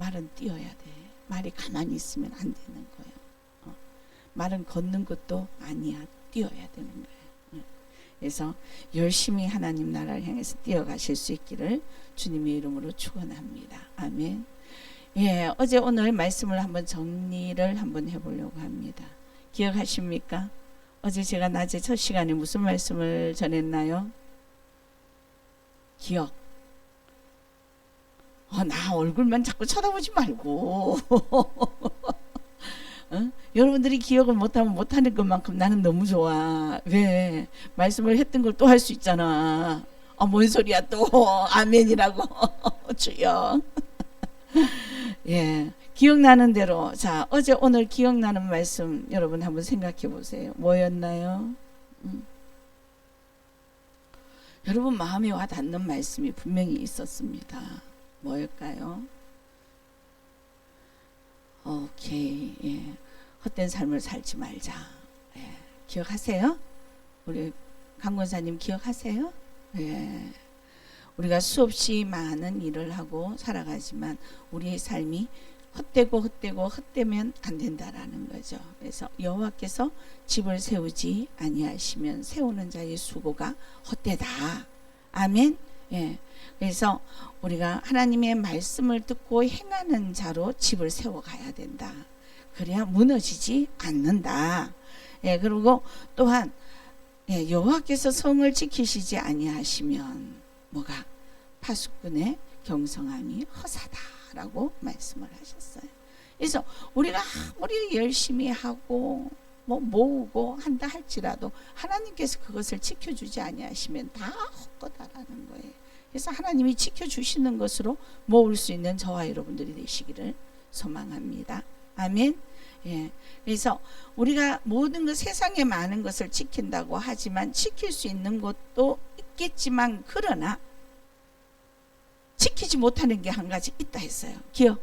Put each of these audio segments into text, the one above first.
말은 뛰어야 돼. 말이 가만히 있으면 안 되는 거예요. 말은 걷는 것도 아니야. 뛰어야 되는 거예요. 그래서 열심히 하나님 나라를 향해서 뛰어가실 수 있기를 주님의 이름으로 축원합니다. 아멘. 예, 어제 오늘 말씀을 한번 정리를 한번 해보려고 합니다. 기억하십니까? 어제 제가 낮에 첫 시간에 무슨 말씀을 전했나요? 기억. 나 얼굴만 자꾸 쳐다보지 말고 여러분들이 기억을 못하면 못하는 것만큼 나는 너무 좋아. 왜? 말씀을 했던 걸 또 할 수 있잖아. 뭔 소리야 또. 아멘이라고. 주여. 예, 기억나는 대로. 자, 어제 오늘 기억나는 말씀 여러분 한번 생각해 보세요. 뭐였나요? 여러분 마음에 와 닿는 말씀이 분명히 있었습니다. 뭐일까요? 오케이. 예. 헛된 삶을 살지 말자. 예. 기억하세요? 우리 강권사님 기억하세요? 예. 우리가 수없이 많은 일을 하고 살아가지만 우리의 삶이 헛되면 안 된다라는 거죠. 그래서 여호와께서 집을 세우지 아니하시면 세우는 자의 수고가 헛되다. 아멘. 예. 그래서 우리가 하나님의 말씀을 듣고 행하는 자로 집을 세워가야 된다. 그래야 무너지지 않는다. 예. 그리고 또한 여호와께서 성을 지키시지 아니하시면 뭐가 파수꾼의 경성함이 허사다라고 말씀을 하셨어요. 그래서 우리가 아무리 열심히 하고 모으고 한다 할지라도 하나님께서 그것을 지켜주지 아니하시면 다 헛거다라는 거예요. 그래서 하나님이 지켜주시는 것으로 모을 수 있는 저와 여러분들이 되시기를 소망합니다. 아멘. 예. 그래서 우리가 모든 것 세상에 많은 것을 지킨다고 하지만 지킬 수 있는 것도 있겠지만 그러나 지키지 못하는 게 한 가지 있다 했어요. 기억.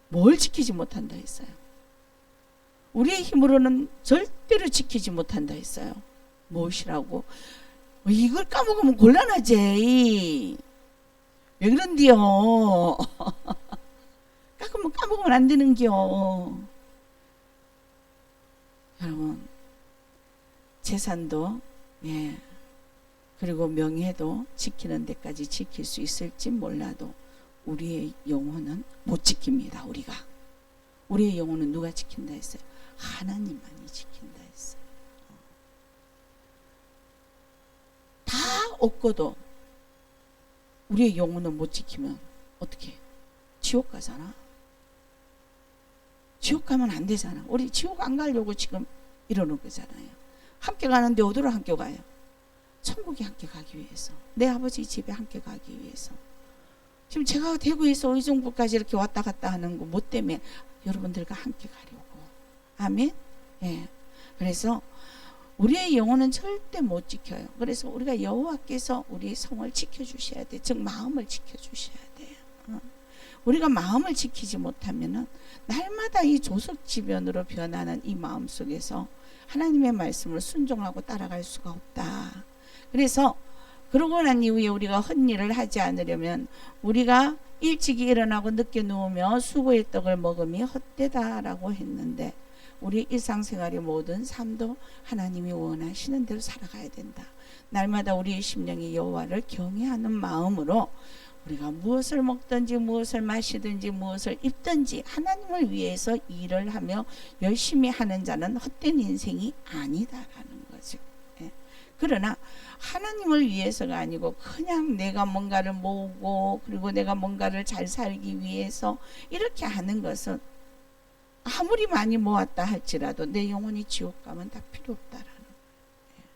뭘 지키지 못한다 했어요? 우리의 힘으로는 절대로 지키지 못한다 했어요. 무엇이라고? 이걸 까먹으면 곤란하지. 왜 그런디요? 까먹으면 안 되는겨. 여러분, 재산도 그리고 명예도 지키는 데까지 지킬 수 있을지 몰라도 우리의 영혼은 못 지킵니다. 우리의 영혼은 누가 지킨다 했어요? 하나님만이 지킨다 했어요. 다 얻고도 우리의 영혼은 못 지키면 어떻게? 지옥 가잖아. 지옥 가면 안 되잖아. 우리 지옥 안 가려고 지금 이러는 거잖아요. 함께 가는데 어디로 함께 가요? 천국에 함께 가기 위해서, 내 아버지 집에 함께 가기 위해서. 지금 제가 대구에서 의정부까지 이렇게 왔다 갔다 하는 거 뭐 때문에? 여러분들과 함께 가려고. 아멘. 예. 그래서 우리의 영혼은 절대 못 지켜요. 그래서 우리가 여호와께서 우리의 성을 지켜주셔야 돼. 즉 마음을 지켜주셔야 돼요. 우리가 마음을 지키지 못하면은 날마다 이 조석지변으로 변하는 이 마음 속에서 하나님의 말씀을 순종하고 따라갈 수가 없다. 그래서 그러고 난 이후에 우리가 헛일을 하지 않으려면 우리가 일찍이 일어나고 늦게 누우며 수고의 떡을 먹음이 헛되다라고 했는데 우리 일상생활의 모든 삶도 하나님이 원하시는 대로 살아가야 된다. 날마다 우리의 심령이 여호와를 경외하는 마음으로 우리가 무엇을 먹든지 무엇을 마시든지 무엇을 입든지 하나님을 위해서 일을 하며 열심히 하는 자는 헛된 인생이 아니다라는 거죠. 그러나 하나님을 위해서가 아니고 그냥 내가 뭔가를 모으고 그리고 내가 뭔가를 잘 살기 위해서 이렇게 하는 것은 아무리 많이 모았다 할지라도 내 영혼이 지옥 가면 다 필요 없다라는 거예요.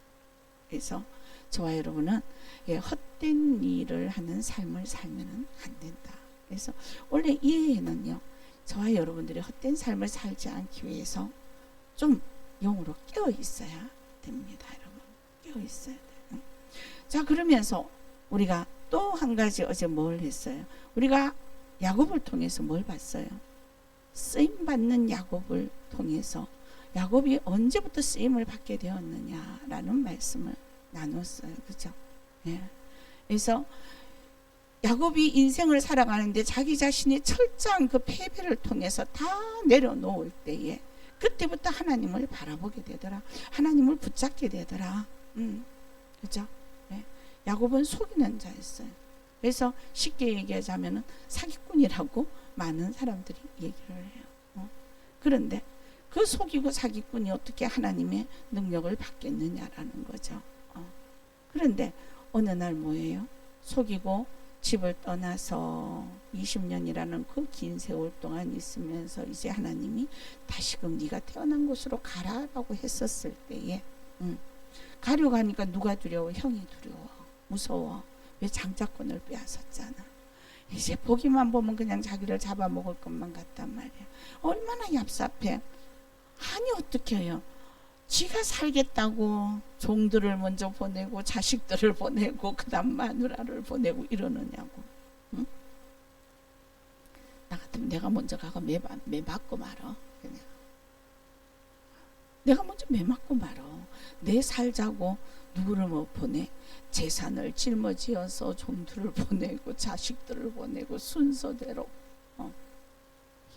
그래서 저와 여러분은 헛된 일을 하는 삶을 살면 안 된다. 그래서 원래 이해는요, 저와 여러분들이 헛된 삶을 살지 않기 위해서 좀 영으로 깨어 있어야 됩니다. 여러분, 깨어 있어야 돼요. 자, 그러면서 우리가 또 한 가지 어제 뭘 했어요? 우리가 야곱을 통해서 뭘 봤어요? 쓰임 받는 야곱을 통해서 야곱이 언제부터 쓰임을 받게 되었느냐라는 말씀을 나눴어요. 그죠? 예. 그래서 야곱이 인생을 살아가는데 자기 자신이 철저한 그 패배를 통해서 다 내려놓을 때에 그때부터 하나님을 바라보게 되더라. 하나님을 붙잡게 되더라. 그죠? 네. 야곱은 속이는 자였어요. 그래서 쉽게 얘기하자면 사기꾼이라고 많은 사람들이 얘기를 해요. 그런데 그 속이고 사기꾼이 어떻게 하나님의 능력을 받겠느냐라는 거죠. 그런데 어느 날 뭐예요? 속이고 집을 떠나서 20년이라는 그 긴 세월 동안 있으면서 이제 하나님이 다시금 네가 태어난 곳으로 가라라고 했었을 때에 가려고 하니까 누가 두려워? 형이 두려워. 무서워. 왜 장자권을 빼앗았잖아. 이제 보기만 보면 그냥 자기를 잡아먹을 것만 같단 말이야. 얼마나 얍삽해. 아니 어떻게 해요? 지가 살겠다고 종들을 먼저 보내고 자식들을 보내고 그 다음 마누라를 보내고 이러느냐고. 응? 나 같으면 내가 먼저 가고 매 맞고 말어. 그냥 내가 먼저 매 맞고 말어. 내 살자고 누구를 뭐 보내? 재산을 짊어지어서 종들을 보내고 자식들을 보내고 순서대로.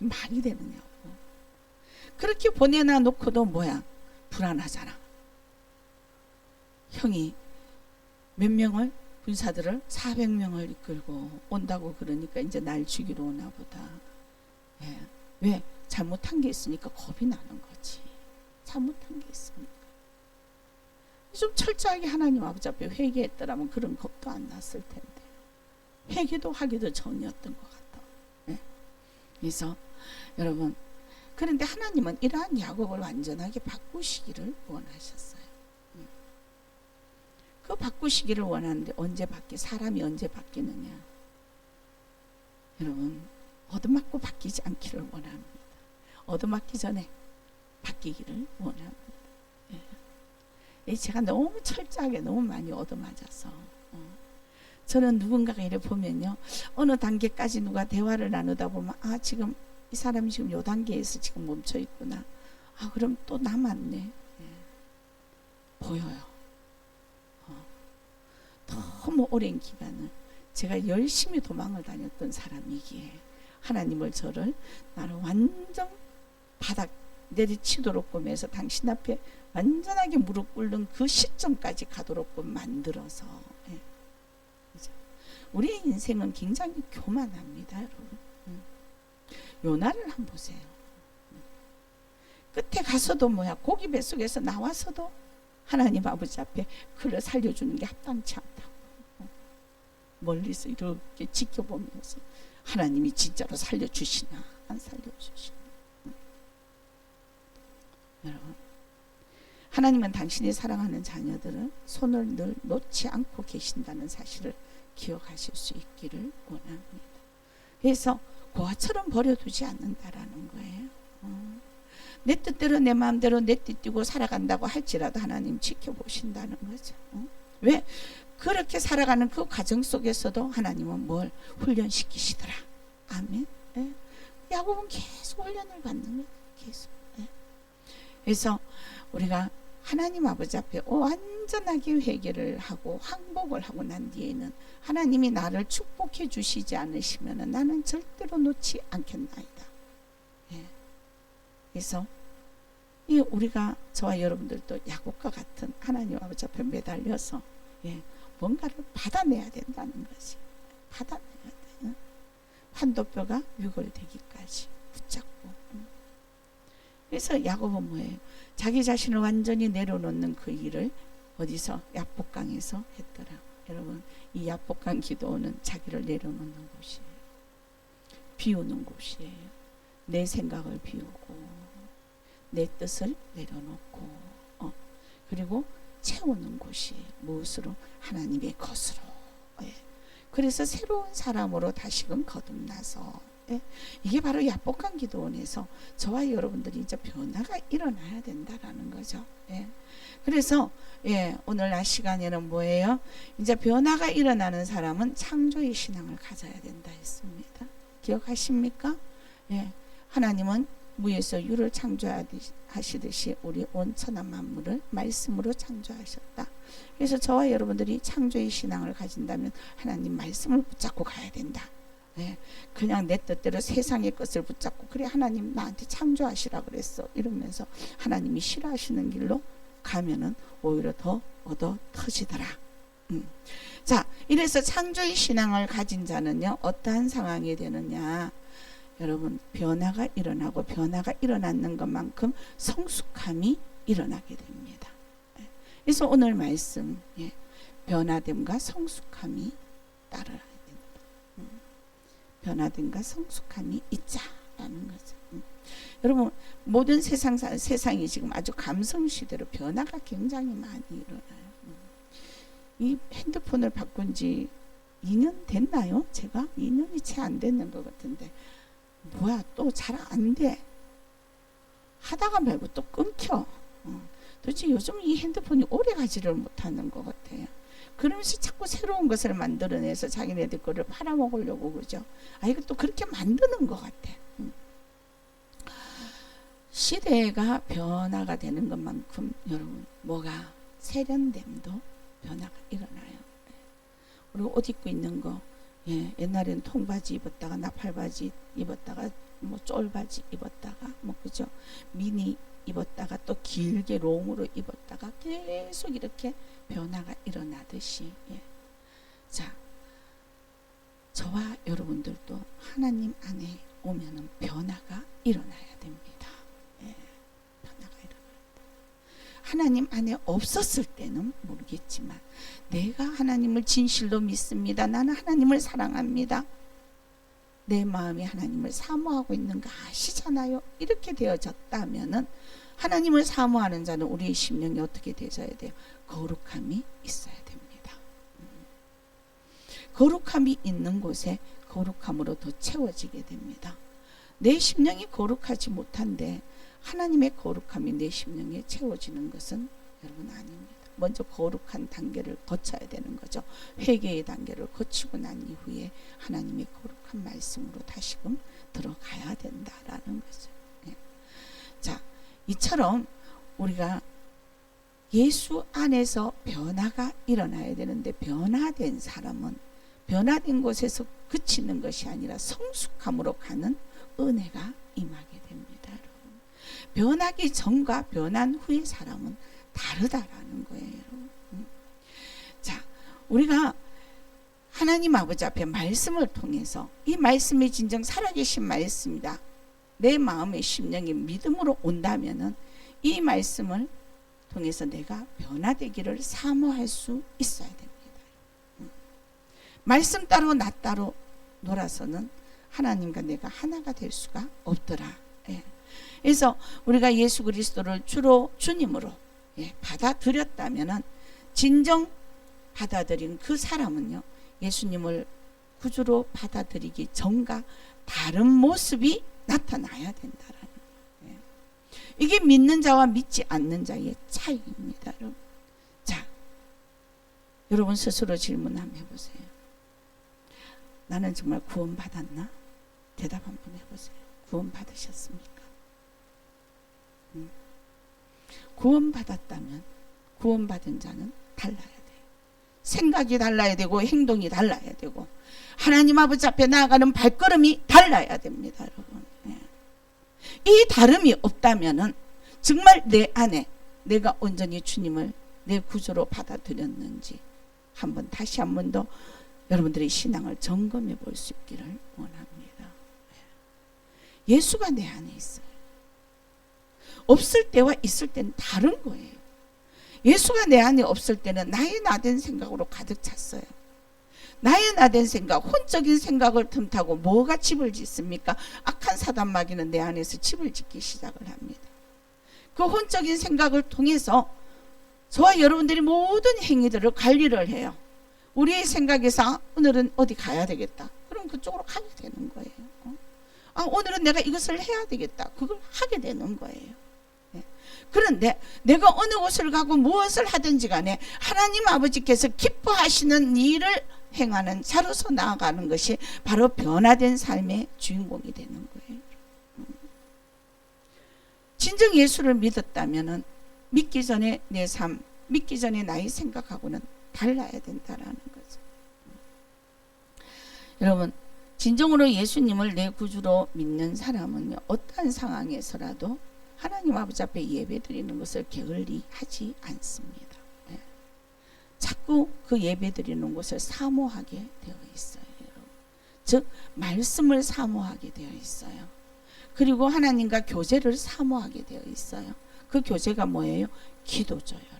이 말이 되느냐고. 그렇게 보내놔 놓고도 뭐야? 불안하잖아. 형이 몇 명을 군사들을 400명을 이끌고 온다고 그러니까 이제 날 죽이러 오나 보다. 예. 왜? 잘못한 게 있으니까 겁이 나는 거지. 잘못한 게 있으니까. 좀 철저하게 하나님 아버지 앞에 회개했더라면 그런 겁도 안 났을 텐데. 회개도 하기도 전이었던 것 같아. 예. 그래서 여러분, 그런데 하나님은 이러한 야곱을 완전하게 바꾸시기를 원하셨어요. 그 바꾸시기를 원하는데 사람이 언제 바뀌느냐? 여러분, 얻어맞고 바뀌지 않기를 원합니다. 얻어맞기 전에 바뀌기를 원합니다. 예. 제가 너무 철저하게 너무 많이 얻어맞아서 저는 누군가가 이래 보면요, 어느 단계까지 누가 대화를 나누다 보면 지금 이 사람이 지금 요 단계에서 지금 멈춰 있구나. 그럼 또 남았네. 예. 보여요. 너무 오랜 기간을 제가 열심히 도망을 다녔던 사람이기에 하나님을 나를 완전 바닥 내리치도록 꿈에서 당신 앞에 완전하게 무릎 꿇는 그 시점까지 가도록 만들어서. 예. 우리의 인생은 굉장히 교만합니다, 여러분. 요나를 한번 보세요. 끝에 가서도 뭐야, 고기 뱃속에서 나와서도 하나님 아버지 앞에 그를 살려주는 게 합당치 않다고 멀리서 이렇게 지켜보면서 하나님이 진짜로 살려주시나 안 살려주시나. 여러분, 하나님은 당신이 사랑하는 자녀들은 손을 늘 놓지 않고 계신다는 사실을 기억하실 수 있기를 원합니다. 그래서 고아처럼 버려두지 않는다라는 거예요. 내 뜻대로 내 마음대로 내 띠띠고 살아간다고 할지라도 하나님 지켜보신다는 거죠. 왜? 그렇게 살아가는 그 과정 속에서도 하나님은 뭘 훈련시키시더라. 아멘. 예. 야곱은 계속 훈련을 받는 거예요. 계속. 예. 그래서 우리가 하나님 아버지 앞에 완전하게 회개를 하고 항복을 하고 난 뒤에는 하나님이 나를 축복해 주시지 않으시면 나는 절대로 놓지 않겠나이다. 예. 그래서 우리가 저와 여러분들도 야곱과 같은 하나님 아버지 앞에 매달려서 뭔가를 받아내야 된다는 것이. 받아내야 돼. 환도뼈가 유골되기까지 붙잡고. 그래서 야곱은 뭐예요? 자기 자신을 완전히 내려놓는 그 일을 어디서? 야복강에서 했더라. 여러분, 이 야복강 기도는 자기를 내려놓는 곳이에요. 비우는 곳이에요. 내 생각을 비우고 내 뜻을 내려놓고 그리고 채우는 곳이에요. 무엇으로? 하나님의 것으로. 예. 그래서 새로운 사람으로 다시금 거듭나서 이게 바로 야복강 기도원에서 저와 여러분들이 이제 변화가 일어나야 된다라는 거죠. 그래서 오늘 낮 시간에는 뭐예요? 이제 변화가 일어나는 사람은 창조의 신앙을 가져야 된다 했습니다. 기억하십니까? 하나님은 무에서 유를 창조하시듯이 우리 온 천하 만물을 말씀으로 창조하셨다. 그래서 저와 여러분들이 창조의 신앙을 가진다면 하나님 말씀을 붙잡고 가야 된다. 네. 그냥 내 뜻대로 세상의 것을 붙잡고 그래 하나님 나한테 창조하시라 그랬어 이러면서 하나님이 싫어하시는 길로 가면은 오히려 더 얻어 터지더라. 자, 이래서 창조의 신앙을 가진 자는요 어떠한 상황이 되느냐, 여러분 변화가 일어나고 변화가 일어나는 것만큼 성숙함이 일어나게 됩니다. 그래서 오늘 말씀 변화됨과 성숙함이 따르라. 변화됨과 성숙함이 있자라는 거죠. 여러분 모든 세상이 지금 아주 감성시대로 변화가 굉장히 많이 일어나요. 이 핸드폰을 바꾼 지 2년 됐나요? 제가 2년이 채 안 됐는 것 같은데 뭐야 또 잘 안 돼. 하다가 말고 또 끊겨. 도대체 요즘 이 핸드폰이 오래 가지를 못하는 것 같아요. 그러면서 자꾸 새로운 것을 만들어내서 자기네들 거를 팔아먹으려고 그러죠. 이거 또 그렇게 만드는 것 같아. 시대가 변화가 되는 것만큼 여러분 뭐가 세련됨도 변화가 일어나요. 그리고 옷 입고 있는 거 옛날에는 통바지 입었다가 나팔바지 입었다가 뭐 쫄바지 입었다가 뭐 그죠, 미니 입었다가 또 길게 롱으로 입었다가 계속 이렇게 변화가 일어나듯이 자, 저와 여러분들도 하나님 안에 오면은 변화가 일어나야 됩니다. 변화가 일어납니다. 하나님 안에 없었을 때는 모르겠지만 내가 하나님을 진실로 믿습니다. 나는 하나님을 사랑합니다. 내 마음이 하나님을 사모하고 있는 거 아시잖아요. 이렇게 되어졌다면은 하나님을 사모하는 자는 우리의 심령이 어떻게 되어야 돼요? 거룩함이 있어야 됩니다. 거룩함이 있는 곳에 거룩함으로 더 채워지게 됩니다. 내 심령이 거룩하지 못한데 하나님의 거룩함이 내 심령에 채워지는 것은 여러분 아닙니다. 먼저 거룩한 단계를 거쳐야 되는 거죠. 회개의 단계를 거치고 난 이후에 하나님의 거룩한 말씀으로 다시금 들어가야 된다라는 거죠. 자, 이처럼 우리가 예수 안에서 변화가 일어나야 되는데 변화된 사람은 변화된 곳에서 그치는 것이 아니라 성숙함으로 가는 은혜가 임하게 됩니다. 여러분. 변하기 전과 변한 후의 사람은 다르다라는 거예요. 자, 우리가 하나님 아버지 앞에 말씀을 통해서 이 말씀이 진정 살아계신 말씀이다. 내 마음의 심령이 믿음으로 온다면은 이 말씀을 통해서 내가 변화되기를 사모할 수 있어야 됩니다. 말씀 따로 나 따로 놀아서는 하나님과 내가 하나가 될 수가 없더라. 그래서 우리가 예수 그리스도를 주로 주님으로 받아들였다면은 진정 받아들인 그 사람은요 예수님을 구주로 받아들이기 전과 다른 모습이 나타나야 된다라는 거예요. 이게 믿는 자와 믿지 않는 자의 차이입니다. 여러분. 자, 여러분 스스로 질문 한번 해보세요. 나는 정말 구원 받았나? 대답 한번 해보세요. 구원 받으셨습니까? 구원 받았다면 구원 받은 자는 달라야 돼요. 생각이 달라야 되고 행동이 달라야 되고 하나님 아버지 앞에 나아가는 발걸음이 달라야 됩니다. 여러분. 이 다름이 없다면은 정말 내 안에 내가 온전히 주님을 내 구주로 받아들였는지 다시 한 번 더 여러분들의 신앙을 점검해 볼 수 있기를 원합니다. 예수가 내 안에 있어요. 없을 때와 있을 때는 다른 거예요. 예수가 내 안에 없을 때는 나의 나된 생각으로 가득 찼어요. 나의 나된 생각, 혼적인 생각을 틈타고 뭐가 집을 짓습니까? 악한 사단 마귀는 내 안에서 집을 짓기 시작을 합니다. 그 혼적인 생각을 통해서 저와 여러분들이 모든 행위들을 관리를 해요. 우리의 생각에서 오늘은 어디 가야 되겠다. 그럼 그쪽으로 가게 되는 거예요. 오늘은 내가 이것을 해야 되겠다. 그걸 하게 되는 거예요. 그런데 내가 어느 곳을 가고 무엇을 하든지 간에 하나님 아버지께서 기뻐하시는 일을 행하는 자로서 나아가는 것이 바로 변화된 삶의 주인공이 되는 거예요. 진정 예수를 믿었다면은 믿기 전에 내 삶, 믿기 전에 나의 생각하고는 달라야 된다라는 거죠. 여러분, 진정으로 예수님을 내 구주로 믿는 사람은요, 어떠한 상황에서라도 하나님 아버지 앞에 예배드리는 것을 게을리 하지 않습니다. 네. 자꾸 그 예배드리는 것을 사모하게 되어 있어요. 여러분. 즉 말씀을 사모하게 되어 있어요. 그리고 하나님과 교제를 사모하게 되어 있어요. 그 교제가 뭐예요? 기도죠, 여러분.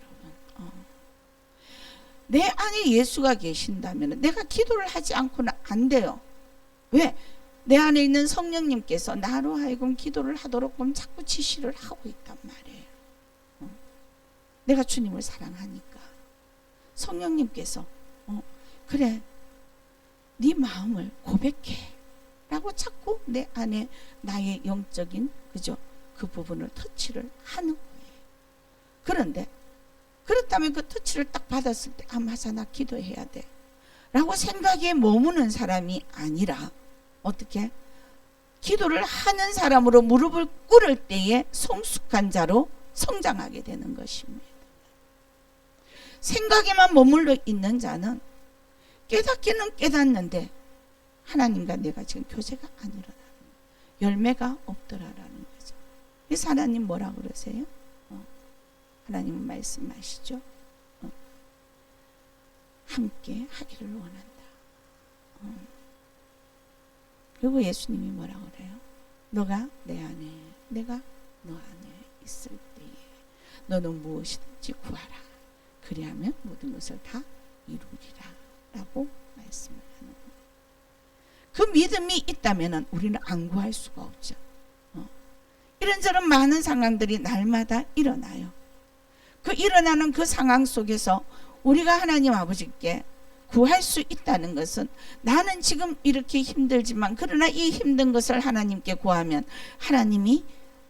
내 안에 예수가 계신다면 내가 기도를 하지 않고는 안 돼요. 왜? 내 안에 있는 성령님께서 나로 하여금 기도를 하도록 자꾸 지시를 하고 있단 말이에요. 내가 주님을 사랑하니까 성령님께서 그래, 네 마음을 고백해 라고 자꾸 내 안에 나의 영적인 그 부분을 터치를 하는 거예요. 그런데 그렇다면 그 터치를 딱 받았을 때 맞아, 나 기도해야 돼 라고 생각에 머무는 사람이 아니라 어떻게? 기도를 하는 사람으로 무릎을 꿇을 때에 성숙한 자로 성장하게 되는 것입니다. 생각에만 머물러 있는 자는 깨닫기는 깨닫는데 하나님과 내가 지금 교제가 안 일어나는 거예요. 열매가 없더라라는 거죠. 그래서 하나님 뭐라 그러세요? 하나님은 말씀하시죠. 함께 하기를 원한다. 그리고 예수님이 뭐라 그래요? 너가 내 안에, 내가 너 안에 있을 때에 너는 무엇이든지 구하라. 그리하면 모든 것을 다 이루리라 라고 말씀을 하는 거예요. 그 믿음이 있다면 우리는 안 구할 수가 없죠. 이런저런 많은 상황들이 날마다 일어나요. 그 일어나는 그 상황 속에서 우리가 하나님 아버지께 구할 수 있다는 것은 나는 지금 이렇게 힘들지만 그러나 이 힘든 것을 하나님께 구하면 하나님이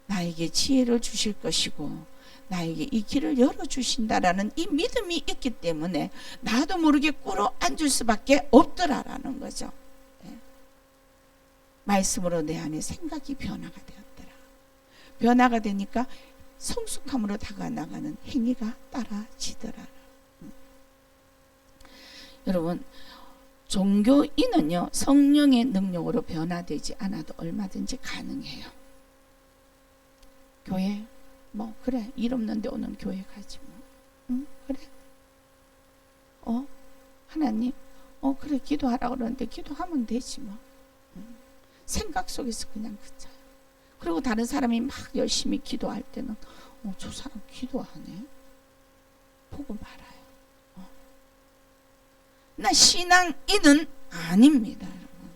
나에게 지혜를 주실 것이고 나에게 이 길을 열어주신다라는 이 믿음이 있기 때문에 나도 모르게 꿇어 앉을 수밖에 없더라라는 거죠. 네. 말씀으로 내 안에 생각이 변화가 되었더라. 변화가 되니까 성숙함으로 다가나가는 행위가 따라지더라. 여러분, 종교인은요 성령의 능력으로 변화되지 않아도 얼마든지 가능해요. 교회 뭐 그래, 일 없는데 오늘 교회 가지 뭐. 응? 그래. 하나님 그래, 기도하라 그러는데 기도하면 되지 뭐. 생각 속에서 그냥 그쳐요. 그리고 다른 사람이 막 열심히 기도할 때는 저 사람 기도하네 보고 말아요. 나 신앙인은 아닙니다, 여러분.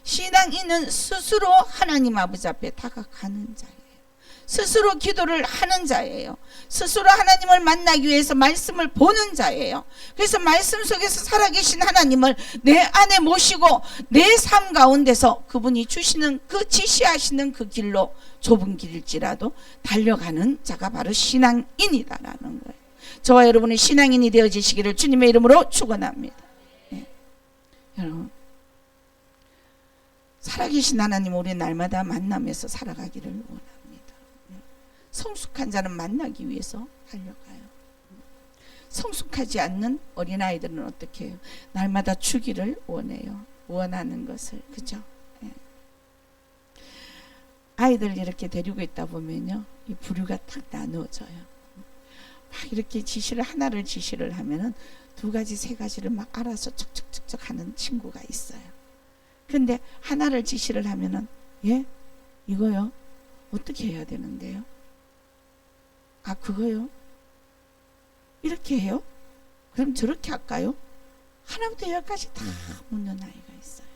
신앙인은 스스로 하나님 아버지 앞에 다가가는 자예요. 스스로 기도를 하는 자예요. 스스로 하나님을 만나기 위해서 말씀을 보는 자예요. 그래서 말씀 속에서 살아계신 하나님을 내 안에 모시고 내 삶 가운데서 그분이 주시는 그 지시하시는 그 길로 좁은 길일지라도 달려가는 자가 바로 신앙인이다라는 거예요. 저와 여러분이 신앙인이 되어지시기를 주님의 이름으로 축원합니다. 네. 여러분, 살아계신 하나님 우리 날마다 만나면서 살아가기를 원합니다. 성숙한 자는 만나기 위해서 달려가요. 성숙하지 않는 어린아이들은 어떻게 해요? 날마다 주기를 원해요. 원하는 것을. 그죠? 네. 아이들 이렇게 데리고 있다 보면요, 이 부류가 딱 나누어져요. 막 이렇게 하나를 지시를 하면은 두 가지, 세 가지를 막 알아서 척척척척 하는 친구가 있어요. 근데 하나를 지시를 하면은, 예? 이거요? 어떻게 해야 되는데요? 아, 그거요? 이렇게 해요? 그럼 저렇게 할까요? 하나부터 열까지 다 묻는 아이가 있어요.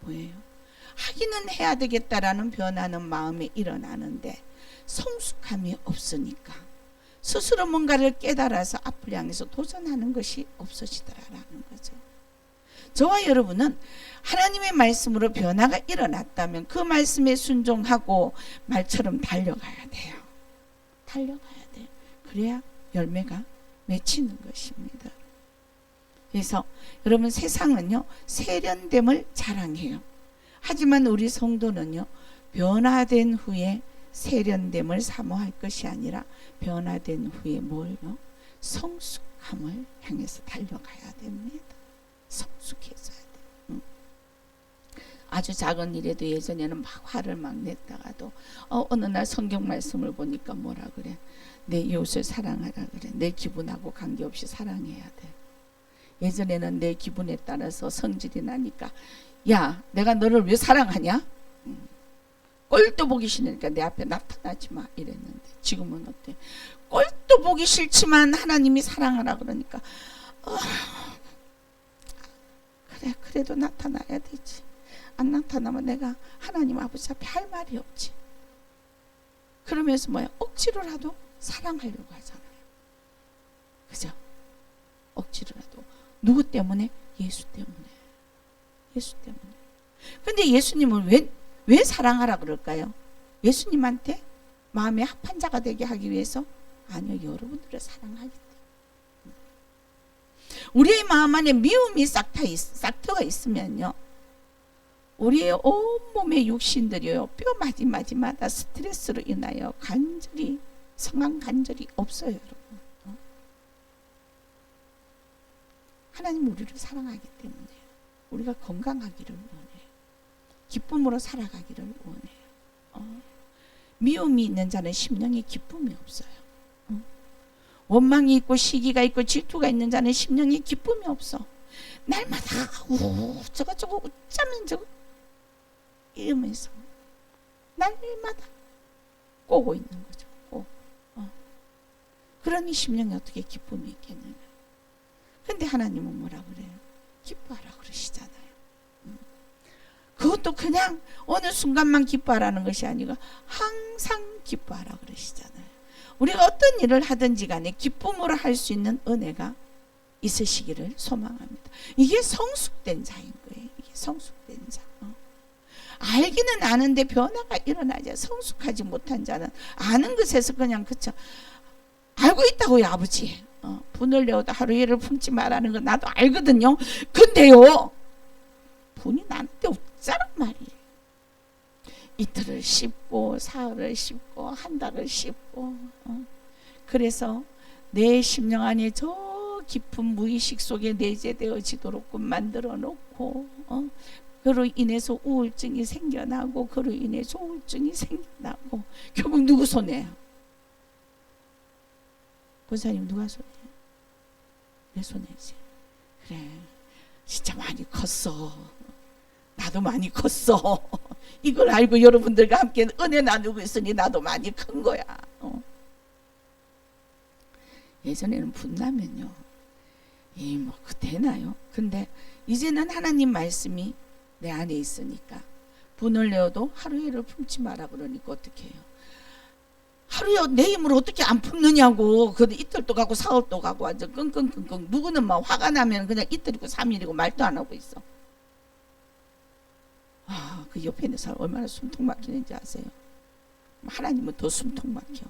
뭐예요? 하기는 해야 되겠다라는 변하는 마음이 일어나는데 성숙함이 없으니까 스스로 뭔가를 깨달아서 앞을 향해서 도전하는 것이 없어지더라라는 거죠. 저와 여러분은 하나님의 말씀으로 변화가 일어났다면 그 말씀에 순종하고 말처럼 달려가야 돼요. 달려가야 돼요. 그래야 열매가 맺히는 것입니다. 그래서 여러분, 세상은요 세련됨을 자랑해요. 하지만 우리 성도는요 변화된 후에 세련됨을 사모할 것이 아니라 변화된 후에 뭘요? 성숙함을 향해서 달려가야 됩니다. 성숙해져야 돼요. 아주 작은 일에도 예전에는 막 화를 막 냈다가도 어느 날 성경 말씀을 보니까 뭐라 그래? 내 이웃을 사랑하라 그래. 내 기분하고 관계없이 사랑해야 돼. 예전에는 내 기분에 따라서 성질이 나니까 야, 내가 너를 왜 사랑하냐? 꼴도 보기 싫으니까 내 앞에 나타나지 마 이랬는데 지금은 어때? 꼴도 보기 싫지만 하나님이 사랑하라 그러니까 그래, 그래도 나타나야 되지. 안 나타나면 내가 하나님 아버지 앞에 할 말이 없지. 그러면서 뭐야? 억지로라도 사랑하려고 하잖아요. 그죠? 억지로라도. 누구 때문에? 예수 때문에. 예수 때문에. 근데 예수님을 왜 사랑하라 그럴까요? 예수님한테 마음에 합한 자가 되게 하기 위해서? 아니요, 여러분들을 사랑하기 때문에. 우리의 마음 안에 미움이 싹트가 있으면요, 우리의 온몸의 육신들이요, 뼈 마디마디마다 스트레스로 인하여 간절히, 성한 간절이 없어요, 여러분. 하나님 우리를 사랑하기 때문에 우리가 건강하기를 원해요. 기쁨으로 살아가기를 원해요. 미움이 있는 자는 심령에 기쁨이 없어요. 원망이 있고 시기가 있고 질투가 있는 자는 심령에 기쁨이 없어. 날마다 저거 웃자면 저거 이러면서 날마다 꼬고 있는 거죠. 그러니 심령에 어떻게 기쁨이 있겠느냐. 근데 하나님은 뭐라 그래요? 기뻐하라 그러시잖아요. 그것도 그냥 어느 순간만 기뻐하라는 것이 아니고 항상 기뻐하라 그러시잖아요. 우리가 어떤 일을 하든지 간에 기쁨으로 할 수 있는 은혜가 있으시기를 소망합니다. 이게 성숙된 자인 거예요. 이게 성숙된 자. 알기는 아는데 변화가 일어나지. 성숙하지 못한 자는 아는 것에서 그냥 그쳐. 알고 있다고요, 아버지. 분을 내어도 하루 일을 품지 말라는 거 나도 알거든요. 근데요, 분이 나한테 없잖아 말이에요. 이틀을 씹고 사흘을 씹고 한 달을 씹고 그래서 내 심령 안에 저 깊은 무의식 속에 내재되어지도록 만들어 놓고 그로 인해서 우울증이 생겨나고 그로 인해 조울증이 생겨나고 결국 누구 손해야? 권사님 누가 손해야? 내 손해지. 그래, 진짜 많이 컸어. 나도 많이 컸어. 이걸 알고 여러분들과 함께 은혜 나누고 있으니 나도 많이 큰 거야. 예전에는 분나면요, 그 되나요? 근데 이제는 하나님 말씀이 내 안에 있으니까 분을 내어도 하루에 일을 품지 마라 그러니까 어떻게 해요? 하루에 내 힘으로 어떻게 안 품느냐고. 그래도 이틀도 가고 사흘도 가고 완전 끙끙끙끙. 누구는 막 화가 나면 그냥 이틀이고 3일이고 말도 안 하고 있어. 그 옆에 있는 사람 얼마나 숨통 막히는지 아세요? 하나님은 더 숨통 막혀.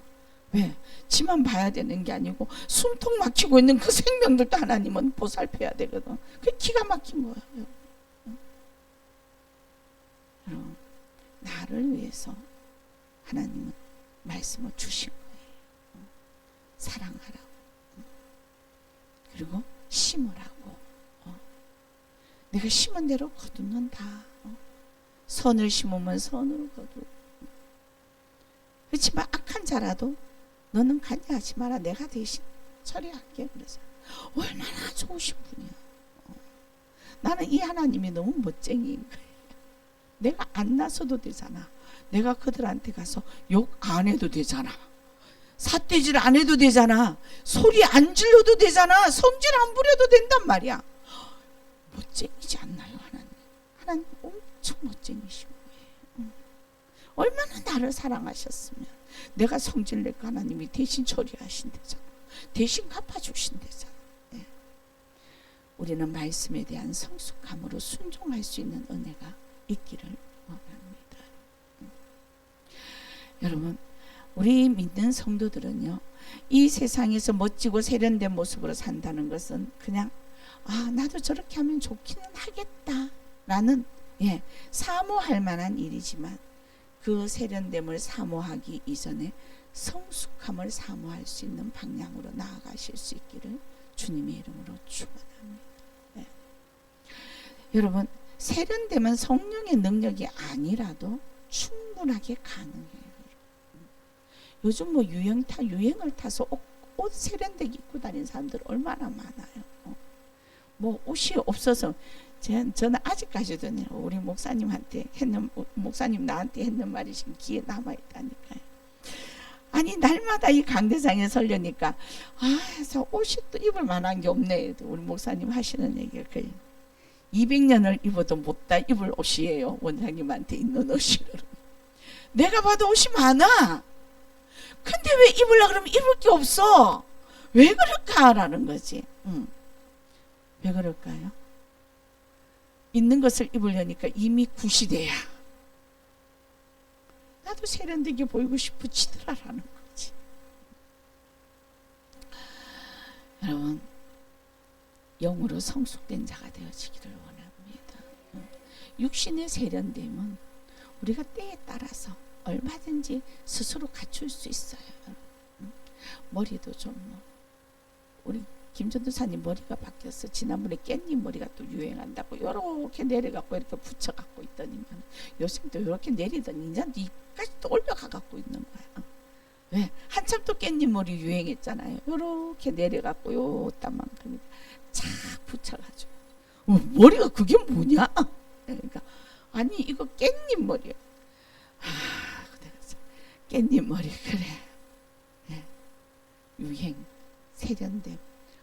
왜? 지만 봐야 되는 게 아니고 숨통 막히고 있는 그 생명들도 하나님은 보살펴야 되거든. 그게 기가 막힌 거예요. 여러분, 나를 위해서 하나님은 말씀을 주신 거예요. 사랑하라고. 그리고 심으라고. 내가 심은 대로 거두는다. 선을 심으면 선으로 거두고. 그렇지만 악한 자라도 너는 관여하지 마라. 내가 대신 처리할게. 그래서 얼마나 좋으신 분이야. 나는 이 하나님이 너무 멋쟁이인 거예요. 내가 안 나서도 되잖아. 내가 그들한테 가서 욕 안 해도 되잖아. 삿대질 안 해도 되잖아. 소리 안 질러도 되잖아. 성질 안 부려도 된단 말이야. 멋쟁이지 않나요, 하나님? 하나님 엄청 멋쟁이신 거예요. 얼마나 나를 사랑하셨으면 내가 성질 낼까 하나님이 대신 처리하신대잖아. 대신 갚아주신대잖아. 네. 우리는 말씀에 대한 성숙함으로 순종할 수 있는 은혜가 있기를 원합니다. 여러분, 우리 믿는 성도들은요, 이 세상에서 멋지고 세련된 모습으로 산다는 것은 그냥 나도 저렇게 하면 좋기는 하겠다 라는 사모할 만한 일이지만 그 세련됨을 사모하기 이전에 성숙함을 사모할 수 있는 방향으로 나아가실 수 있기를 주님의 이름으로 축원합니다. 네. 여러분, 세련됨은 성령의 능력이 아니라도 충분하게 가능해요. 요즘 뭐 유행을 타서 옷 세련되게 입고 다니는 사람들 얼마나 많아요. 뭐 옷이 없어서 저는 아직까지도 우리 목사님한테 목사님 나한테 했는 말이 지금 귀에 남아있다니까요. 아니 날마다 이 강대상에 설려니까 그래서 옷이 또 입을 만한 게 없네. 우리 목사님 하시는 얘기가 200년을 입어도 못다 입을 옷이에요. 원장님한테 있는 옷이. 내가 봐도 옷이 많아. 근데 왜 입으려고 그러면 입을 게 없어? 왜 그럴까라는 거지. 왜 그럴까요? 있는 것을 입으려니까 이미 구시대야. 나도 세련되게 보이고 싶으시더라라는 거지. 여러분, 영으로 성숙된 자가 되어지기를 원합니다. 육신의 세련됨은 우리가 때에 따라서 얼마든지 스스로 갖출 수 있어요. 머리도 좀 우리 김전도사님 머리가 바뀌었어. 지난번에 깻잎 머리가 또 유행한다고 요렇게 내려갖고 이렇게 붙여갖고 있더니만 요즘 또 요렇게 내리더니 이제 이까지 또 올려가갖고 있는 거야. 왜? 한참 또 깻잎 머리 유행했잖아요. 요렇게 내려갖고 요딴만큼 착 붙여가지고 머리가 그게 뭐냐? 그러니까 아니 이거 깻잎 머리야. 깻잎 머리 그래. 네. 유행, 세련됨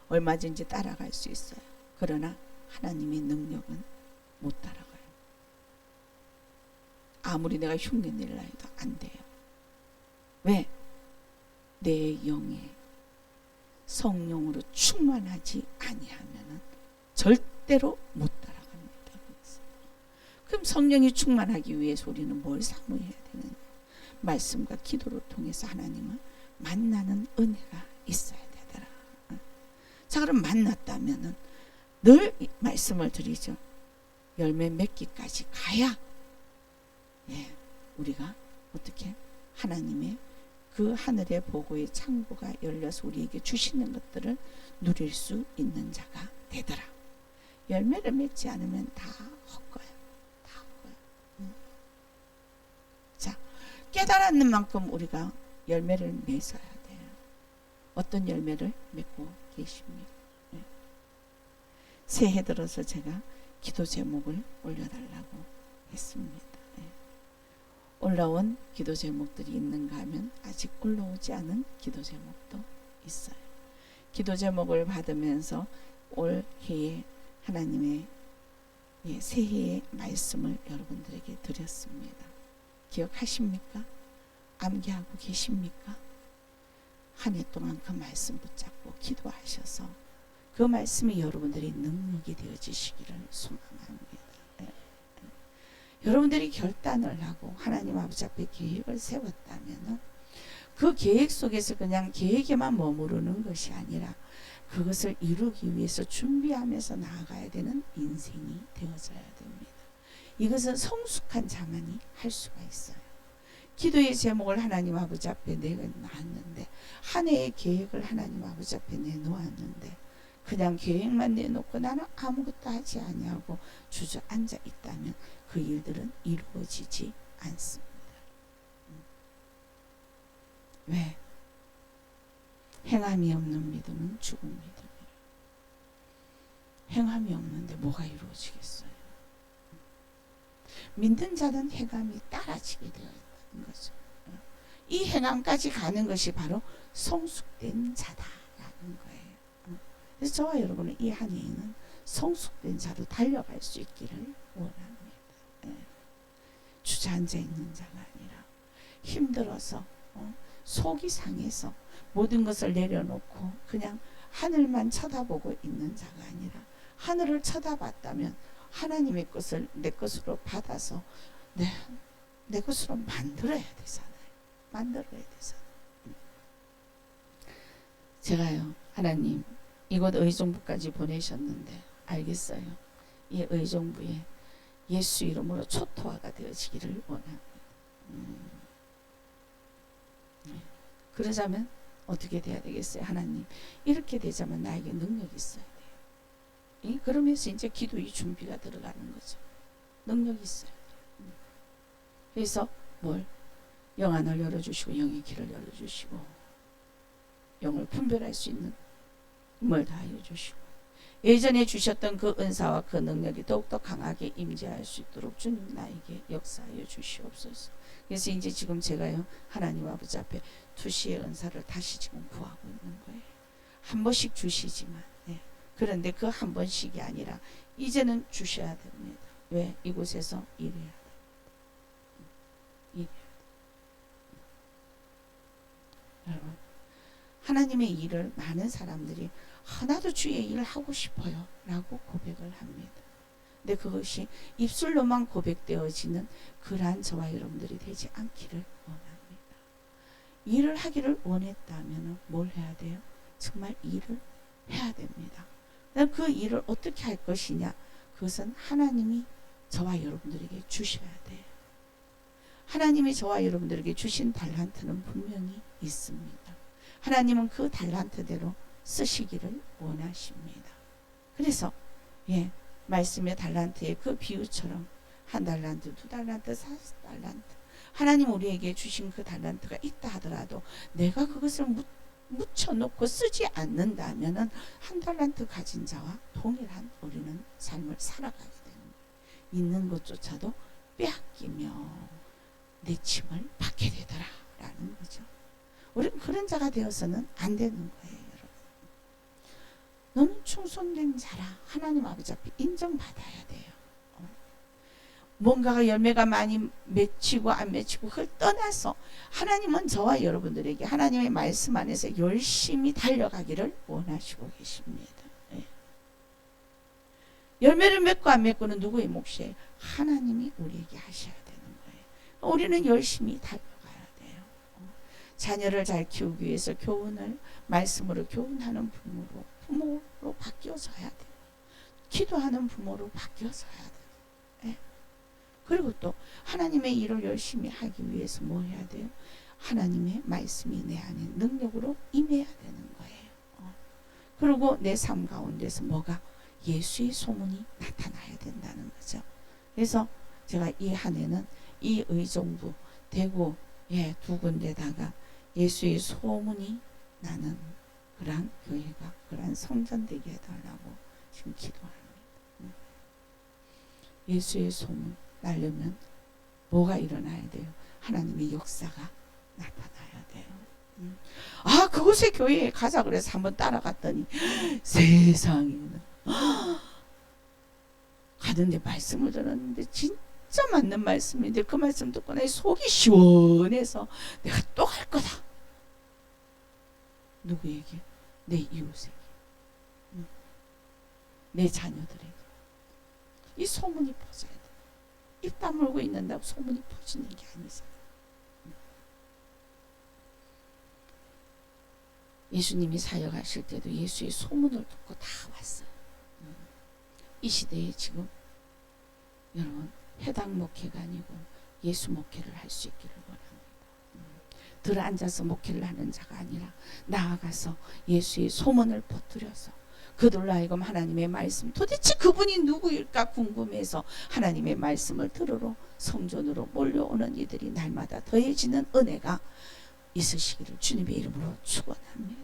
얼마든지 따라갈 수 있어요. 그러나 하나님의 능력은 못 따라가요. 아무리 내가 흉내 내려 해도 안 돼요. 왜? 내 영에 성령으로 충만하지 아니하면은 절대로 못 따라갑니다. 그럼 성령이 충만하기 위해서 우리는 뭘 사모해야 되느냐? 말씀과 기도를 통해서 하나님을 만나는 은혜가 있어야 되더라. 자, 그럼 만났다면은 늘 말씀을 드리죠. 열매 맺기까지 가야 우리가 어떻게 하나님의 그 하늘의 보고의 창고가 열려서 우리에게 주시는 것들을 누릴 수 있는 자가 되더라. 열매를 맺지 않으면 다 헛거야. 다 헛거야. 자, 깨달았는 만큼 우리가 열매를 맺어야 돼요. 어떤 열매를 맺고 계십니까? 새해 들어서 제가 기도 제목을 올려달라고 했습니다. 올라온 기도 제목들이 있는가 하면 아직 올라오지 않은 기도 제목도 있어요. 기도 제목을 받으면서 올 해에 하나님의 새해의 말씀을 여러분들에게 드렸습니다. 기억하십니까? 암기하고 계십니까? 한 해 동안 그 말씀 붙잡고 기도하셔서 그 말씀이 여러분들의 능력이 되어지시기를 소망합니다. 여러분들이 결단을 하고 하나님 아버지 앞에 계획을 세웠다면 그 계획 속에서 그냥 계획에만 머무르는 것이 아니라 그것을 이루기 위해서 준비하면서 나아가야 되는 인생이 되어져야 됩니다. 이것은 성숙한 자만이 할 수가 있어요. 기도의 제목을 하나님 아버지 앞에 내놨는데 한 해의 계획을 하나님 아버지 앞에 내놓았는데 그냥 계획만 내놓고 나는 아무것도 하지 아니하고 주저앉아 있다면 그 일들은 이루어지지 않습니다. 왜? 행함이 없는 믿음은 죽은 믿음이에요. 행함이 없는데 뭐가 이루어지겠어요? 믿는 자는 행함이 따라지게 되어 있다는 거죠. 이 행함까지 가는 것이 바로 성숙된 자다라는 거예요. 그래서 저와 여러분은 이 한 해에는 성숙된 자로 달려갈 수 있기를 원합니다. 주저앉아 있는 자가 아니라 힘들어서 속이 상해서 모든 것을 내려놓고 그냥 하늘만 쳐다보고 있는 자가 아니라 하늘을 쳐다봤다면 하나님의 것을 내 것으로 받아서 내 것으로 만들어야 되잖아요. 만들어야 되잖아요. 제가요, 하나님 이곳 의정부까지 보내셨는데 알겠어요. 이 의정부에 예수 이름으로 초토화가 되어지기를 원합니다. 그러자면 어떻게 돼야 되겠어요? 하나님, 이렇게 되자면 나에게 능력이 있어야 돼요. 그러면서 이제 기도의 준비가 들어가는 거죠. 능력이 있어야 돼요. 그래서 뭘? 영 안을 열어주시고 영의 길을 열어주시고 영을 분별할 수 있는 힘을 다하여 주시고 예전에 주셨던 그 은사와 그 능력이 더욱더 강하게 임재할 수 있도록 주님 나에게 역사하여 주시옵소서. 그래서 이제 지금 제가요 하나님 아버지 앞에 두시의 은사를 다시 지금 구하고 있는 거예요. 한 번씩 주시지만 그런데 그 한 번씩이 아니라 이제는 주셔야 됩니다. 왜? 이곳에서 일해야 돼요. 여러분, 하나님의 일을 많은 사람들이 나도 주의 일을 하고 싶어요 라고 고백을 합니다. 근데 그것이 입술로만 고백되어지는 그러한 저와 여러분들이 되지 않기를 원합니다. 일을 하기를 원했다면 뭘 해야 돼요? 정말 일을 해야 됩니다. 그 일을 어떻게 할 것이냐? 그것은 하나님이 저와 여러분들에게 주셔야 돼요. 하나님이 저와 여러분들에게 주신 달란트는 분명히 있습니다. 하나님은 그 달란트대로 쓰시기를 원하십니다. 그래서 말씀의 달란트의 그 비유처럼 한 달란트, 두 달란트, 40달란트 하나님 우리에게 주신 그 달란트가 있다 하더라도 내가 그것을 묻혀놓고 쓰지 않는다면 한 달란트 가진 자와 동일한 우리는 삶을 살아가게 되는 거예요. 있는 것조차도 빼앗기며 내침을 받게 되더라 라는 거죠. 우리는 그런 자가 되어서는 안 되는 거예요. 여러분. 너는 충성된 자라 하나님 아버지 앞에 인정받아야 돼요. 뭔가가 열매가 많이 맺히고 안 맺히고 그걸 떠나서 하나님은 저와 여러분들에게 하나님의 말씀 안에서 열심히 달려가기를 원하시고 계십니다. 열매를 맺고 안 맺고는 누구의 몫이에요? 하나님이 우리에게 하셔야 되는 거예요. 우리는 열심히 달려가야 돼요. 자녀를 잘 키우기 위해서 교훈을 말씀으로 교훈하는 부모로 바뀌어져야 돼요. 기도하는 부모로 바뀌어져야 돼요. 그리고 또 하나님의 일을 열심히 하기 위해서 뭐 해야 돼요? 하나님의 말씀이 내 안에 능력으로 임해야 되는 거예요. 그리고 내 삶 가운데서 뭐가? 예수의 소문이 나타나야 된다는 거죠. 그래서 제가 이 한 해는 이 의정부 대구 두 군데다가 예수의 소문이 나는 그러한 교회가 그러한 성전 되게 해달라고 지금 기도합니다. 예수의 소문 나려면 뭐가 일어나야 돼요? 하나님의 역사가 나타나야 돼요. 그곳에 교회에 가자 그래서 한번 따라갔더니 세상에는 가는데 말씀을 들었는데 진짜 맞는 말씀인데 그 말씀 듣고 내 속이 시원해서 내가 또 갈 거다. 누구에게? 내 이웃에게, 내 자녀들에게. 이 소문이 퍼져야 돼. 입 다물고 있는다고 소문이 퍼지는 게 아니잖아. 예수님이 사역하실 때도 예수의 소문을 듣고 다 왔어요. 이 시대에 지금 여러분 해당 목회가 아니고 예수 목회를 할 수 있기를 원합니다. 들어앉아서 목회를 하는 자가 아니라 나아가서 예수의 소문을 퍼뜨려서 그들로 하여금 하나님의 말씀, 도대체 그분이 누구일까 궁금해서 하나님의 말씀을 들으러 성전으로 몰려오는 이들이 날마다 더해지는 은혜가 있으시기를 주님의 이름으로 축원합니다.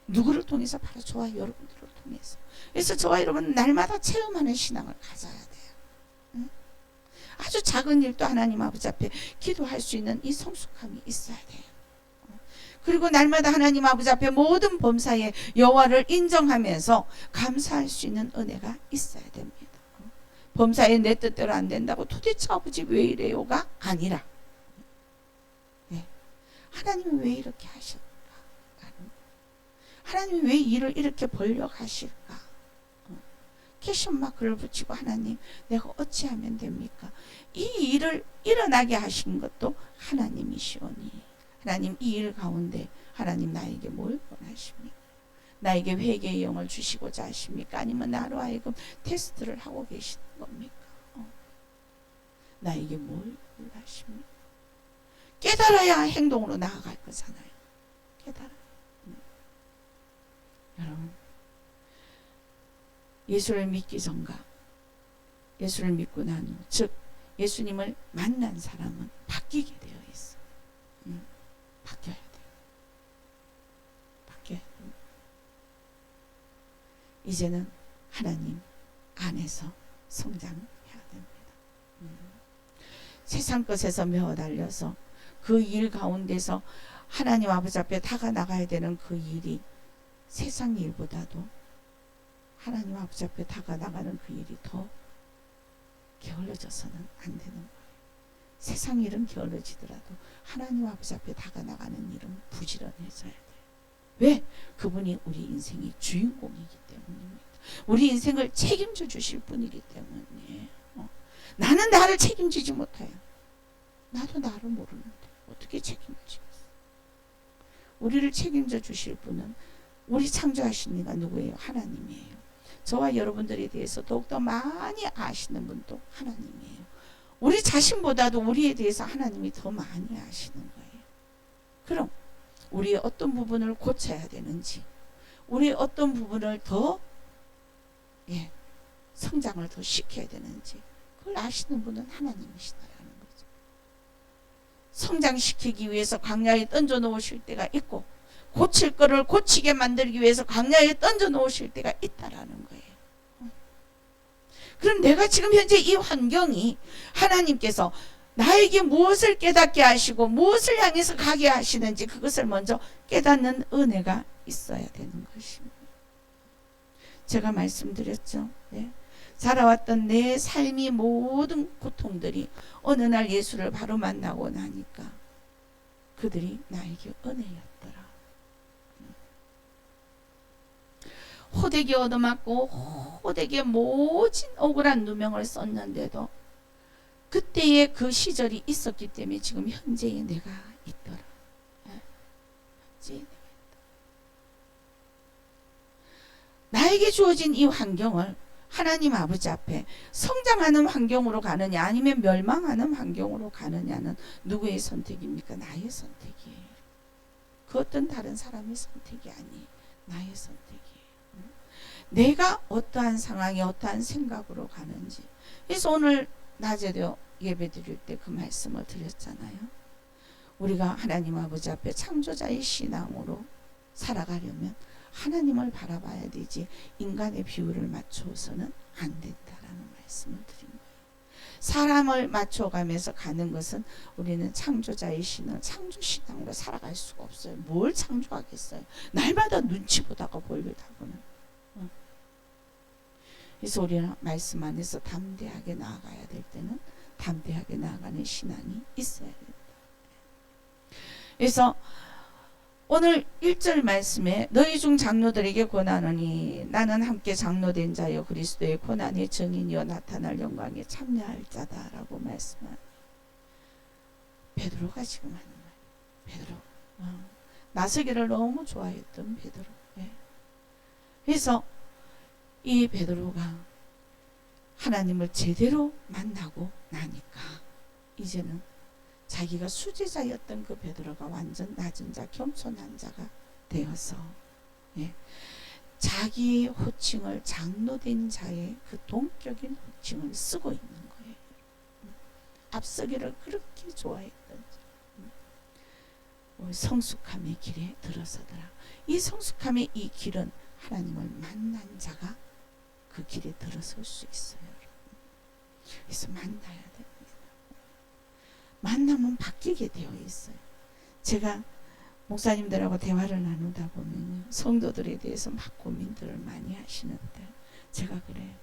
누구를 통해서? 바로 저와 여러분들을 통해서. 그래서 저와 여러분은 날마다 체험하는 신앙을 가져야 돼요. 아주 작은 일도 하나님 아버지 앞에 기도할 수 있는 이 성숙함이 있어야 돼요. 그리고 날마다 하나님 아버지 앞에 모든 범사에 여호와를 인정하면서 감사할 수 있는 은혜가 있어야 됩니다. 범사에 내 뜻대로 안 된다고 도대체 아버지 왜 이래요가 아니라 하나님이 왜 이렇게 하실까? 하나님이 왜 일을 이렇게 벌려 가실까? 캐션마크를 붙이고 하나님 내가 어찌하면 됩니까? 이 일을 일어나게 하신 것도 하나님이시오니 하나님 이 일 가운데 하나님 나에게 뭘 원하십니까? 나에게 회개의 영을 주시고자 하십니까? 아니면 나로 하여금 테스트를 하고 계시는 겁니까? 나에게 뭘 원하십니까? 깨달아야 행동으로 나아갈 거잖아요. 깨달아. 여러분, 예수를 믿기 전과 예수를 믿고 난 후, 즉 예수님을 만난 사람은 바뀌게 되어 있어. 바뀌어야 돼요. 바뀌어야 됩니다. 이제는 하나님 안에서 성장해야 됩니다. 세상 것에서 매어달려서 그 일 가운데서 하나님 아버지 앞에 다가나가야 되는 그 일이 세상 일보다도 하나님 아버지 앞에 다가나가는 그 일이 더 게을러져서는 안 되는 거예요. 세상 일은 게을러지더라도 하나님 아버지 앞에 다가나가는 일은 부지런해져야 돼요. 왜? 그분이 우리 인생의 주인공이기 때문입니다. 우리 인생을 책임져 주실 분이기 때문이에요. 나는 나를 책임지지 못해요. 나도 나를 모르는데 어떻게 책임지겠어? 우리를 책임져 주실 분은 우리 창조하신 이가 누구예요? 하나님이에요. 저와 여러분들에 대해서 더욱더 많이 아시는 분도 하나님이에요. 우리 자신보다도 우리에 대해서 하나님이 더 많이 아시는 거예요. 그럼 우리의 어떤 부분을 고쳐야 되는지, 우리의 어떤 부분을 더 성장을 더 시켜야 되는지 그걸 아시는 분은 하나님이시다라는 거죠. 성장시키기 위해서 광야에 던져 놓으실 때가 있고, 고칠 거를 고치게 만들기 위해서 광야에 던져 놓으실 때가 있다라는 거예요. 그럼 내가 지금 현재 이 환경이 하나님께서 나에게 무엇을 깨닫게 하시고 무엇을 향해서 가게 하시는지 그것을 먼저 깨닫는 은혜가 있어야 되는 것입니다. 제가 말씀드렸죠. 살아왔던 내 삶의 모든 고통들이 어느 날 예수를 바로 만나고 나니까 그들이 나에게 은혜였더라. 호되게 얻어맞고 호되게 모진 억울한 누명을 썼는데도 그때의 그 시절이 있었기 때문에 지금 현재의 내가 있더라. 현재의 내가 있더라. 나에게 주어진 이 환경을 하나님 아버지 앞에 성장하는 환경으로 가느냐 아니면 멸망하는 환경으로 가느냐는 누구의 선택입니까? 나의 선택이에요. 그 어떤 다른 사람의 선택이 아니에요. 나의 선택이에요. 내가 어떠한 상황에 어떠한 생각으로 가는지. 그래서 오늘 낮에도 예배 드릴 때 그 말씀을 드렸잖아요. 우리가 하나님 아버지 앞에 창조자의 신앙으로 살아가려면 하나님을 바라봐야 되지 인간의 비율을 맞춰서는 안 된다라는 말씀을 드린 거예요. 사람을 맞춰가면서 가는 것은 우리는 창조자의 신앙, 창조신앙으로 살아갈 수가 없어요. 뭘 창조하겠어요? 날마다 눈치 보다가 볼일 하고는. 그래서 우리는 말씀 안에서 담대하게 나아가야 될 때는 담대하게 나아가는 신앙이 있어야 됩니다. 그래서 오늘 1절 말씀에 너희 중 장로들에게 권하노니 나는 함께 장로된 자여 그리스도의 고난의 증인이여 나타날 영광에 참여할 자다라고 말씀합니다. 베드로가 지금 하는 말이에요. 베드로. 나서기를 너무 좋아했던 베드로. 그래서 이 베드로가 하나님을 제대로 만나고 나니까 이제는 자기가 수제자였던 그 베드로가 완전 낮은 자, 겸손한 자가 되어서 자기의 호칭을 장로된 자의 그 동격인 호칭을 쓰고 있는 거예요. 앞서기를 그렇게 좋아했던 자. 성숙함의 길에 들어서더라. 이 성숙함의 이 길은 하나님을 만난 자가 그 길에 들어설 수 있어요. 그래서 만나야 됩니다. 만나면 바뀌게 되어 있어요. 제가 목사님들하고 대화를 나누다 보면 성도들에 대해서 막 고민들을 많이 하시는데 제가 그래요.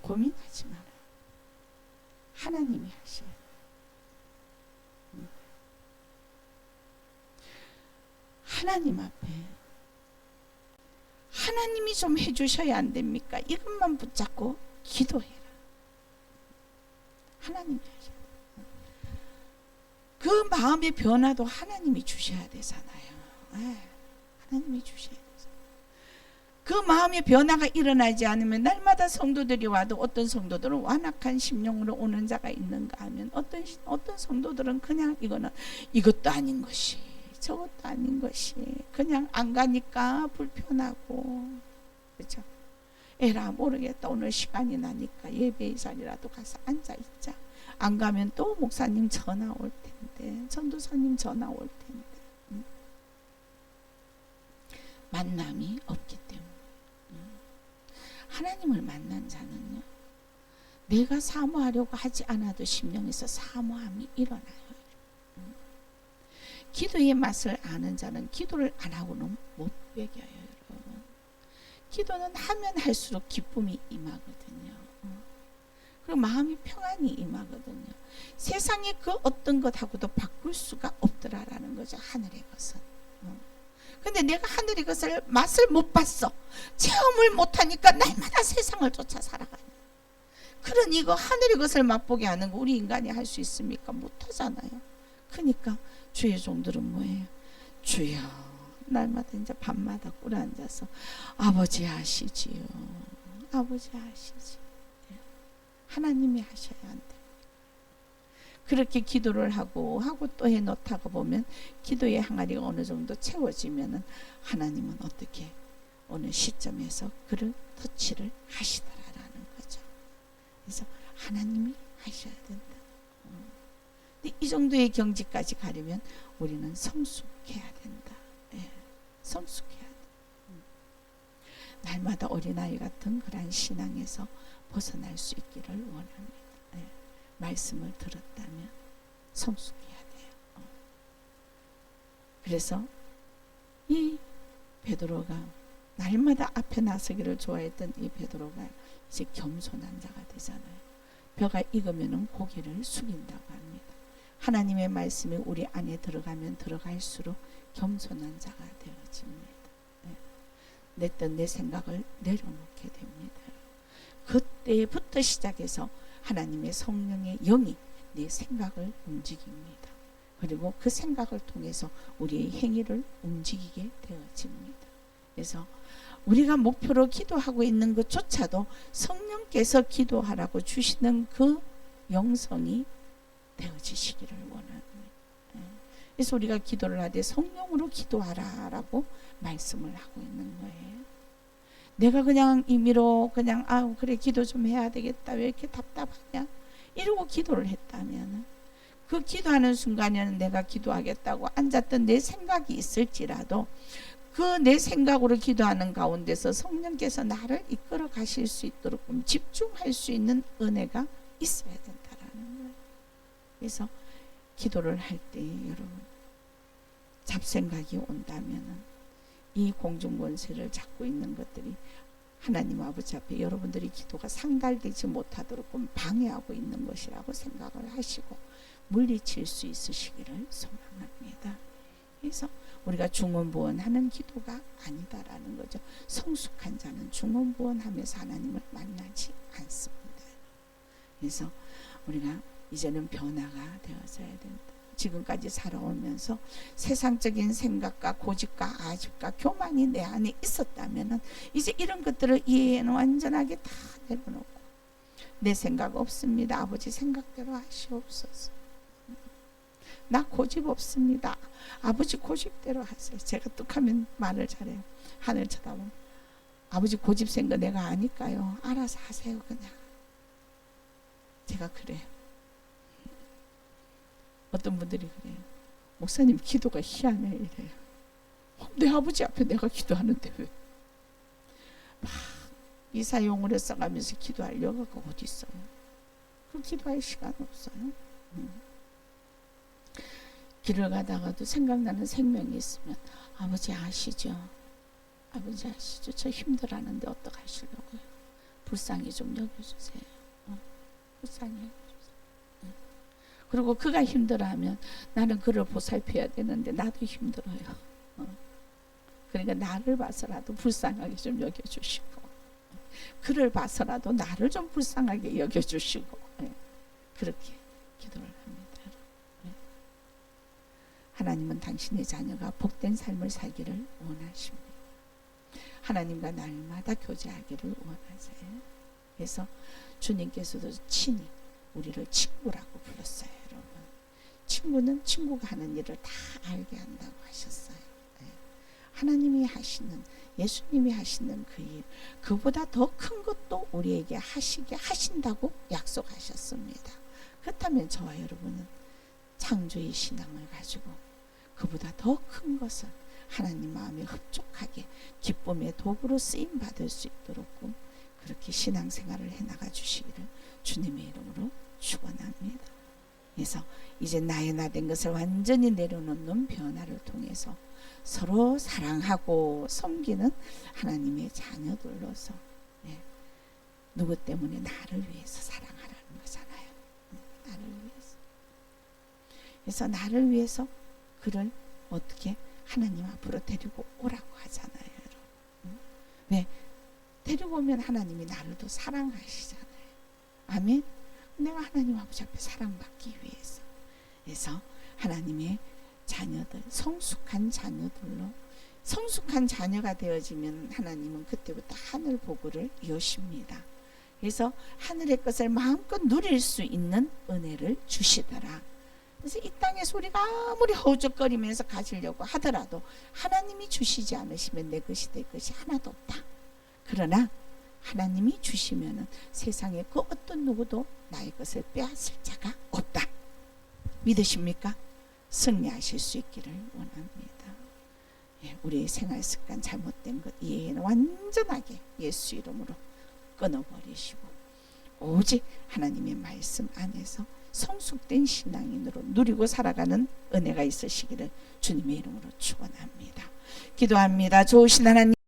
고민하지 말아요. 하나님이 하셔요. 하나님 앞에 하나님이 좀 해주셔야 안 됩니까? 이것만 붙잡고 기도해라. 하나님이 하셔요. 그 마음의 변화도 하나님이 주셔야 되잖아요. 하나님이 주셔야 되잖아요. 그 마음의 변화가 일어나지 않으면 날마다 성도들이 와도 어떤 성도들은 완악한 심령으로 오는 자가 있는가 하면 어떤 성도들은 그냥 이것도 아닌 것이 저것도 아닌 것이 그냥 안 가니까 불편하고 그렇죠. 에라 모르겠다 오늘 시간이 나니까 예배의 자리라도 가서 앉아있자. 안 가면 또 목사님 전화 올 텐데 전도사님 전화 올 텐데 만남이 없기 때문에 하나님을 만난 자는요 내가 사모하려고 하지 않아도 심령에서 사모함이 일어나요. 기도의 맛을 아는 자는 기도를 안 하고는 못 배겨요. 여러분 기도는 하면 할수록 기쁨이 임하거든요. 그리고 마음이 평안이 임하거든요. 세상의 그 어떤 것하고도 바꿀 수가 없더라라는 거죠. 하늘의 것은. 근데 내가 하늘의 것을 맛을 못 봤어. 체험을 못하니까 날마다 세상을 쫓아 살아가요. 그러니 이거 하늘의 것을 맛보게 하는 거 우리 인간이 할 수 있습니까? 못하잖아요. 그러니까 주의 종들은 뭐예요? 주여 날마다 이제 밤마다 꿇어 앉아서 아버지 하시지요. 아버지 하시지. 하나님이 하셔야 한대. 그렇게 기도를 하고 또 해놓다가 보면 기도의 항아리가 어느 정도 채워지면은 하나님은 어떻게 어느 시점에서 그를 터치를 하시더라라는 거죠. 그래서 하나님이 하셔야 된다. 근데 이 정도의 경지까지 가려면 우리는 성숙해야 된다. 예, 성숙해야 돼. 날마다 어린아이 같은 그런 신앙에서 벗어날 수 있기를 원합니다. 예, 말씀을 들었다면 성숙해야 돼요. 그래서 이 베드로가 날마다 앞에 나서기를 좋아했던 이 베드로가 이제 겸손한 자가 되잖아요. 벼가 익으면 고개를 숙인다고 합니다. 하나님의 말씀이 우리 안에 들어가면 들어갈수록 겸손한 자가 되어집니다. 네. 내 뜻, 내 생각을 내려놓게 됩니다. 그때부터 시작해서 하나님의 성령의 영이 내 생각을 움직입니다. 그리고 그 생각을 통해서 우리의 행위를 움직이게 되어집니다. 그래서 우리가 목표로 기도하고 있는 것조차도 성령께서 기도하라고 주시는 그 영성이 되어지시기를 원합니다. 그래서 우리가 기도를 하되 성령으로 기도하라라고 말씀을 하고 있는 거예요. 내가 그냥 임의로 그냥 그래 기도 좀 해야 되겠다 왜 이렇게 답답하냐 이러고 기도를 했다면 그 기도하는 순간에는 내가 기도하겠다고 앉았던 내 생각이 있을지라도 그 내 생각으로 기도하는 가운데서 성령께서 나를 이끌어 가실 수 있도록 집중할 수 있는 은혜가 있어야 된다라는 거예요. 그래서 기도를 할 때 여러분 잡생각이 온다면 이 공중권세를 잡고 있는 것들이 하나님 아버지 앞에 여러분들이 기도가 상달되지 못하도록 방해하고 있는 것이라고 생각을 하시고 물리칠 수 있으시기를 소망합니다. 그래서 우리가 중언부언하는 기도가 아니다라는 거죠. 성숙한 자는 중언부언하면서 하나님을 만나지 않습니다. 그래서 우리가 이제는 변화가 되어져야 된다. 지금까지 살아오면서 세상적인 생각과 고집과 아집과 교만이 내 안에 있었다면 이제 이런 것들을 이해는 완전하게 다 내려놓고 내 생각 없습니다. 아버지 생각대로 하시옵소서. 나 고집 없습니다. 아버지 고집대로 하세요. 제가 뚝하면 말을 잘해요. 하늘 쳐다보면 아버지 고집 센 거 내가 아니까요. 알아서 하세요 그냥. 제가 그래요. 어떤 분들이 그래요. 목사님 기도가 희한해 이래요. 내 아버지 앞에 내가 기도하는데 왜? 막 이사용으로 써가면서 기도할 여가가 어디 있어요? 그 기도할 시간 없어요. 길을 가다가도 생각나는 생명이 있으면 아버지 아시죠? 아버지 아시죠? 저 힘들어하는데 어떡하시려고요? 불쌍히 좀 여겨주세요. 불쌍히 여겨주세요. 그리고 그가 힘들어하면 나는 그를 보살펴야 되는데 나도 힘들어요. 그러니까 나를 봐서라도 불쌍하게 좀 여겨주시고 그를 봐서라도 나를 좀 불쌍하게 여겨주시고 그렇게 기도를 합니다. 하나님은 당신의 자녀가 복된 삶을 살기를 원하십니다. 하나님과 날마다 교제하기를 원하세요. 그래서 주님께서도 친히 우리를 친구라고 불렀어요. 여러분, 친구는 친구가 하는 일을 다 알게 한다고 하셨어요. 하나님이 하시는, 예수님이 하시는 그 일, 그보다 더 큰 것도 우리에게 하시게 하신다고 약속하셨습니다. 그렇다면 저와 여러분은 창조의 신앙을 가지고 그보다 더 큰 것을 하나님 마음에 흡족하게 기쁨의 도구로 쓰임 받을 수 있도록 그렇게 신앙생활을 해나가 주시기를 주님의 이름으로 축원합니다. 그래서 이제 나의 나된 것을 완전히 내려놓는 변화를 통해서 서로 사랑하고 섬기는 하나님의 자녀들로서 누구 때문에? 나를 위해서 사랑하라는 거잖아요. 나를 위해서. 그래서 나를 위해서 그를 어떻게 하나님 앞으로 데리고 오라고 하잖아요. 여러분. 왜? 데리고 오면 하나님이 나를 더 사랑하시잖아요. 아멘. 내가 하나님 아버지 앞에 사랑받기 위해서. 그래서 하나님의 자녀들, 성숙한 자녀들로, 성숙한 자녀가 되어지면 하나님은 그때부터 하늘 복을 여십니다. 그래서 하늘의 것을 마음껏 누릴 수 있는 은혜를 주시더라. 그래서 이 땅에서 우리가 아무리 허우적거리면서 가지려고 하더라도 하나님이 주시지 않으시면 내 것이 될 것이 하나도 없다. 그러나 하나님이 주시면은 세상에 그 어떤 누구도 나의 것을 빼앗을 자가 없다. 믿으십니까? 승리하실 수 있기를 원합니다. 우리의 생활 습관 잘못된 것 이해는 완전하게 예수 이름으로 끊어버리시고 오직 하나님의 말씀 안에서 성숙된 신앙인으로 누리고 살아가는 은혜가 있으시기를 주님의 이름으로 축원합니다. 기도합니다. 좋으신 하나님,